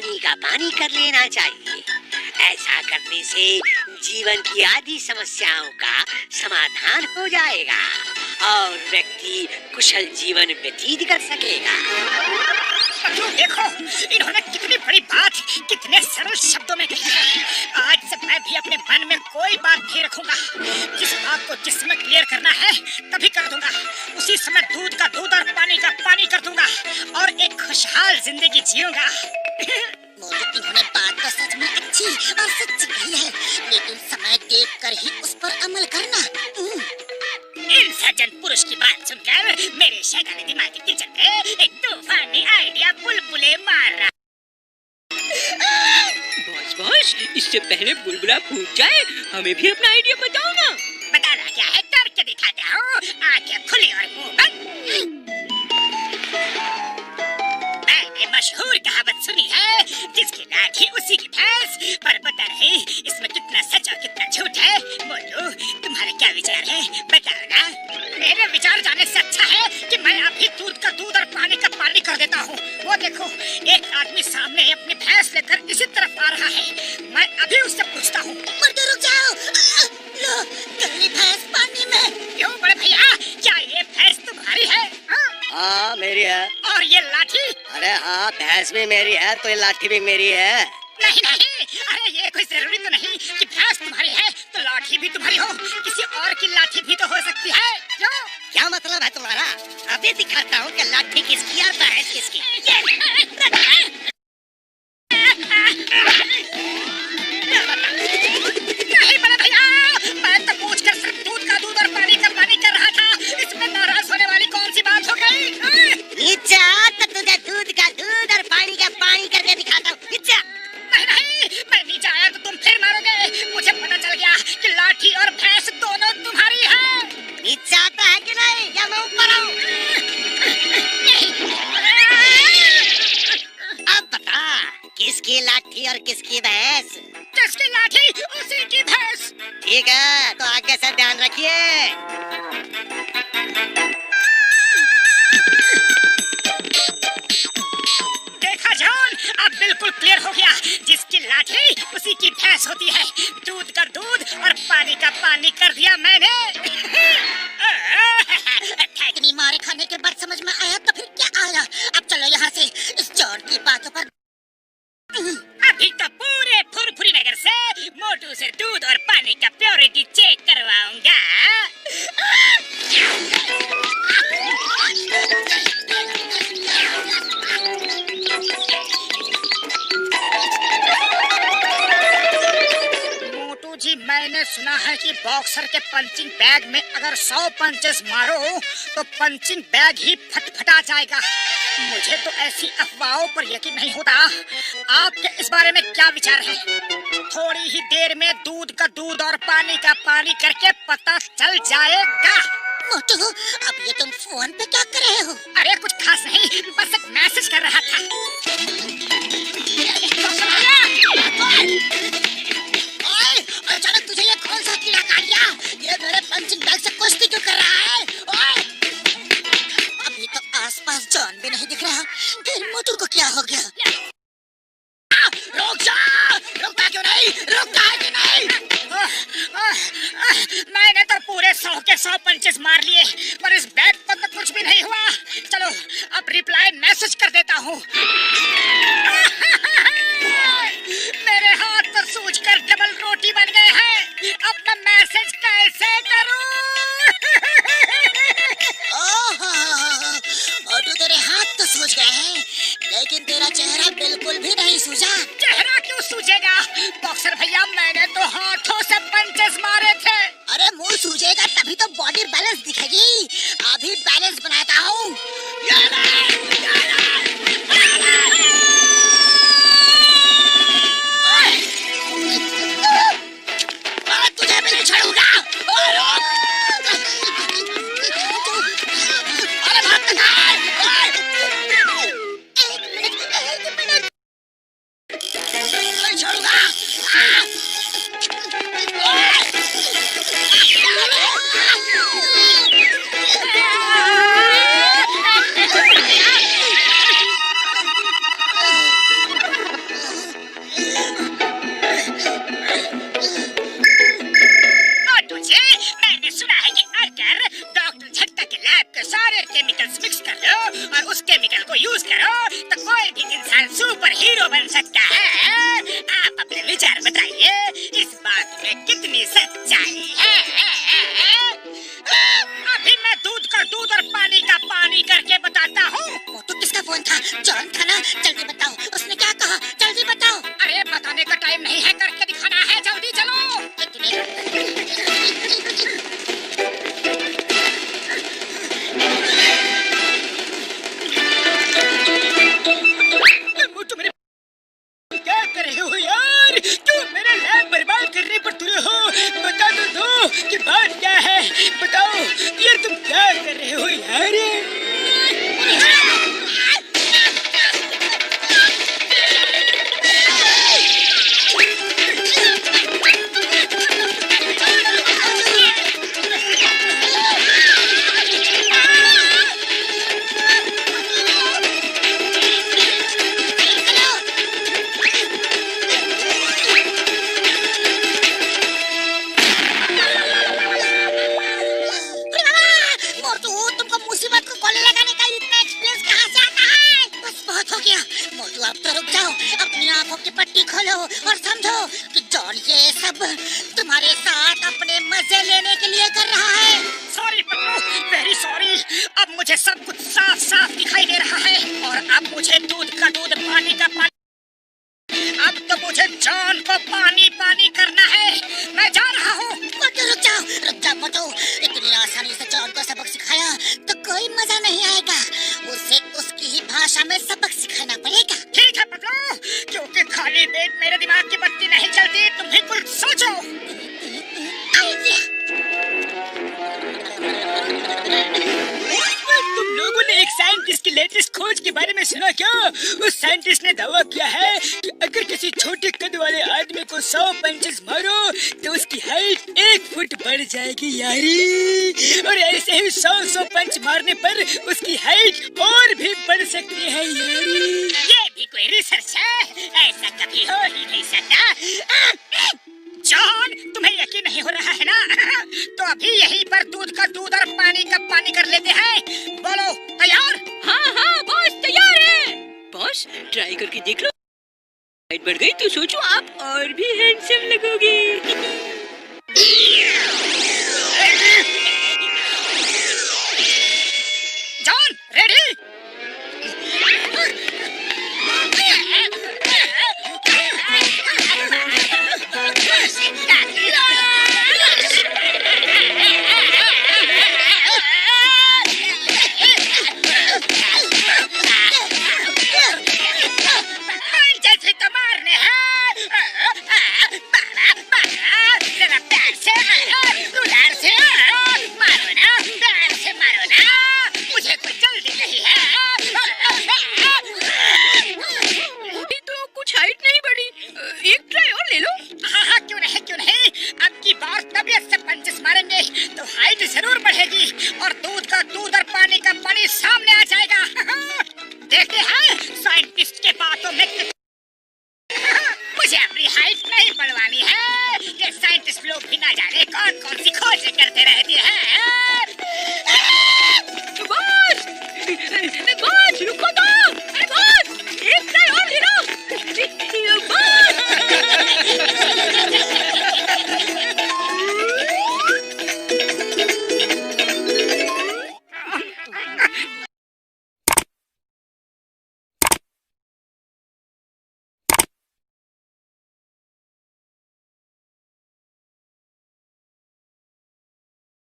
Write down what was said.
पानी का पानी कर लेना चाहिए। ऐसा करने से जीवन की आदि समस्याओं का समाधान हो जाएगा और व्यक्ति कुशल जीवन व्यतीत कर सकेगा। देखो, इन्होंने कितनी बड़ी बात कितने सरल शब्दों में कही है। आज से मैं भी अपने मन में कोई बात नहीं रखूंगा। जिस बात को जिस समय क्लियर करना है तभी कर दूंगा। उसी समय दूध का दूध और पानी का पानी कर दूंगा और एक खुशहाल जिंदगी जीऊंगा। इन्होंने बात तो सच में अच्छी और सच्ची कही है, लेकिन समय देखकर ही उस पर अमल करना। इन सज्जन पुरुष की बात सुनकर मेरे शैतानी दिमाग के किचन में एक तूफानी आइडिया बुलबुले मार रहा। बॉस, इससे पहले बुलबुला फूट जाए हमें भी अपना आइडिया बताओ ना। बताना क्या है, करके दिखाता हूँ। आंखें खुली और मुंह बंद। मशहूर कहावत सुनी है, जिसकी लाठी उसी की भैंस। पर पता नहीं इसमें कितना सच और कितना झूठ है। मोटू, तुम्हारे क्या विचार है, बताओ ना। मेरे विचार जाने से अच्छा है कि मैं अभी दूध का दूध और पानी का पानी कर देता हूँ। वो देखो, एक आदमी सामने अपनी भैंस लेकर इसी तरफ आ रहा है। मैं अभी उससे पूछता हूँ। मोटू रुक जाओ, लो गली भैंस पानी में। क्यों बड़े भैया, क्या ये भैंस तुम्हारी है? हाँ मेरी है। और ये लाठी? अरे हाँ, भैंस भी मेरी है तो ये लाठी भी मेरी है। नहीं नहीं, अरे ये कोई जरूरी तो नहीं कि भैंस तुम्हारी है तो लाठी भी तुम्हारी हो। किसी और की लाठी भी तो हो सकती है। क्यों? क्या मतलब है तुम्हारा? अभी दिखाता हूँ कि लाठी किसकी और भैंस किसकी। नहीं बड़े भैया, मैं तो पूछकर सिर्फ दूध का दूध और पानी का पानी कर रहा था। इसमें नाराज होने वाली कौन सी बात हो गई? तो तुझे दूध का दूध और पानी का पानी करके दिखाता हूँ। नहीं नहीं, मैं नीचे आया तो तुम फिर मारोगे। मुझे पता चल गया कि लाठी और भैंस दोनों तुम्हारी है। नीचे आता है कि नहीं, या मैं ऊपर आऊँ? अब बता, किसकी लाठी और किसकी भैंस? जिसकी लाठी उसी की भैंस। ठीक है, तो आगे से ध्यान रखिए। देखा जॉन, अब बिल्कुल क्लियर हो गया। जिसकी लाठी उसी की भैंस होती है। दूध का दूध और पानी का पानी कर दिया मैंने। ठेकनी मारे खाने के बाद समझ में आया तो फिर क्या आया। अब चलो यहाँ से, इस चोर की बातों पर। अभी तो पूरे फुरफुरी नगर से मोटू से दूध और पानी का प्योरिटी चेक करवाऊंगा। मोटू जी, मैंने सुना है कि बॉक्सर के पंचिंग बैग में अगर 100 पंचेस मारो तो पंचिंग बैग ही फटफटा जाएगा। मुझे तो ऐसी अफवाहों पर यकीन नहीं होता। आपके इस बारे में क्या विचार है? थोड़ी ही देर में दूध का दूध और पानी का पानी करके पता चल जाएगा। मोटू, अब ये तुम फोन पे क्या कर रहे हो? अरे कुछ खास नहीं, बस एक मैसेज कर रहा था। अचानक तुझे ये कौन सा कीड़ा काट गया? ये मेरे पंचिंग बैग से कुश्ती क्यों कर रहा है? अभी तो आसपास जॉन भी नहीं दिख रहा, फिर मोटू को क्या हो गया? रुक जा! रुकता क्यों नहीं? रुकता है कि नहीं? मैंने तो पूरे 100 के 100 पंचेस मार लिए, पर इस बैग पर तो कुछ भी नहीं हुआ। चलो अब रिप्लाई मैसेज कर देता हूँ। मेरे हाथ पर सूजकर डबल रोटी बन गए हैं। अब मैं मैसेज कैसे करूँ? मोटू, तेरे हाथ तो सूज गए हैं, लेकिन तेरा चेहरा बिल्कुल भी नहीं सूजा। चेहरा क्यों सूजेगा? बॉक्सर भैया, मैंने तो हाथों से पंचेस मारे थे। अरे मुंह सूजेगा तभी तो बॉडी बैलेंस दिखेगी। अभी बैलेंस बनाता हूँ। तुझे भी नहीं छोड़ूंगा। अरे भाग निकाल! नहीं छोड़ूंगा। के सारे केमिकल्स मिक्स कर लो और उस केमिकल को यूज करो तो कोई भी इंसान सुपर हीरो बन सकता है। आप अपने विचार बताइए, इस बात में कितनी सच्चाई है? अभी मैं दूध का दूध और पानी का पानी करके बताता हूँ। मोटू किसका फोन था? जॉन था ना? जल्दी बताओ, उसने क्या कहा? जल्दी बताओ। अरे बताने का टाइम नहीं है, करके दिखाना है, जल्दी चलो। मोटू मेरे क्या कर रहे हो यार? क्यों मेरा लैब बर्बाद करने पर तुले हो? बता दो कि बात क्या है, बताओ यार, तुम क्या कर रहे हो यार? मोटू अब तो रुक जाओ, अपनी आंखों की पट्टी खोलो और समझो कि जॉन ये सब तुम्हारे साथ अपने मजे लेने के लिए कर रहा है। Sorry Pappu, very sorry. अब मुझे सब कुछ साफ साफ दिखाई दे रहा है और अब मुझे दूध का दूध पानी का पानी, अब तो मुझे जॉन को पानी पानी करना है। मैं जा रहा हूँ। मोटू रुक जाओ मोटू, इतनी आसानी से जॉन को सबक सिखाया तो कोई मजा नहीं आएगा, उसे उसकी ही भाषा में सबक सिखाना पड़ेगा। ठीक है पप्पू, क्योंकि खाली पेट मेरे दिमाग की बत्ती नहीं चलती, तुम ही कुछ सोचो। आइडिया। तुम लोगों ने एक साइंटिस्ट की लेटेस्ट खोज के बारे में सुना क्या? उस साइंटिस्ट ने दावा किया है कि अगर किसी छोटे कद वाले आदमी को 100 पंचेस मारो तो उसकी हाइट 1 फुट बढ़ जाएगी यारी, और ऐसे ही 100 पंच मारने पर उसकी हाइट और भी बढ़ सकती है यारी। ये भी कोई रिसर्च है? ऐसा कभी हो ही नहीं सकता। जॉन, तुम्हें यकीन नहीं हो रहा है ना? तो अभी यहीं पर दूध का दूध और पानी का पानी कर लेते हैं। बोलो, तैयार? हाँ बॉस तैयार है। बॉस ट्राई करके देख लो, हाइट बढ़ गई तो सोचो आप और भी हैंडसम लगोगे।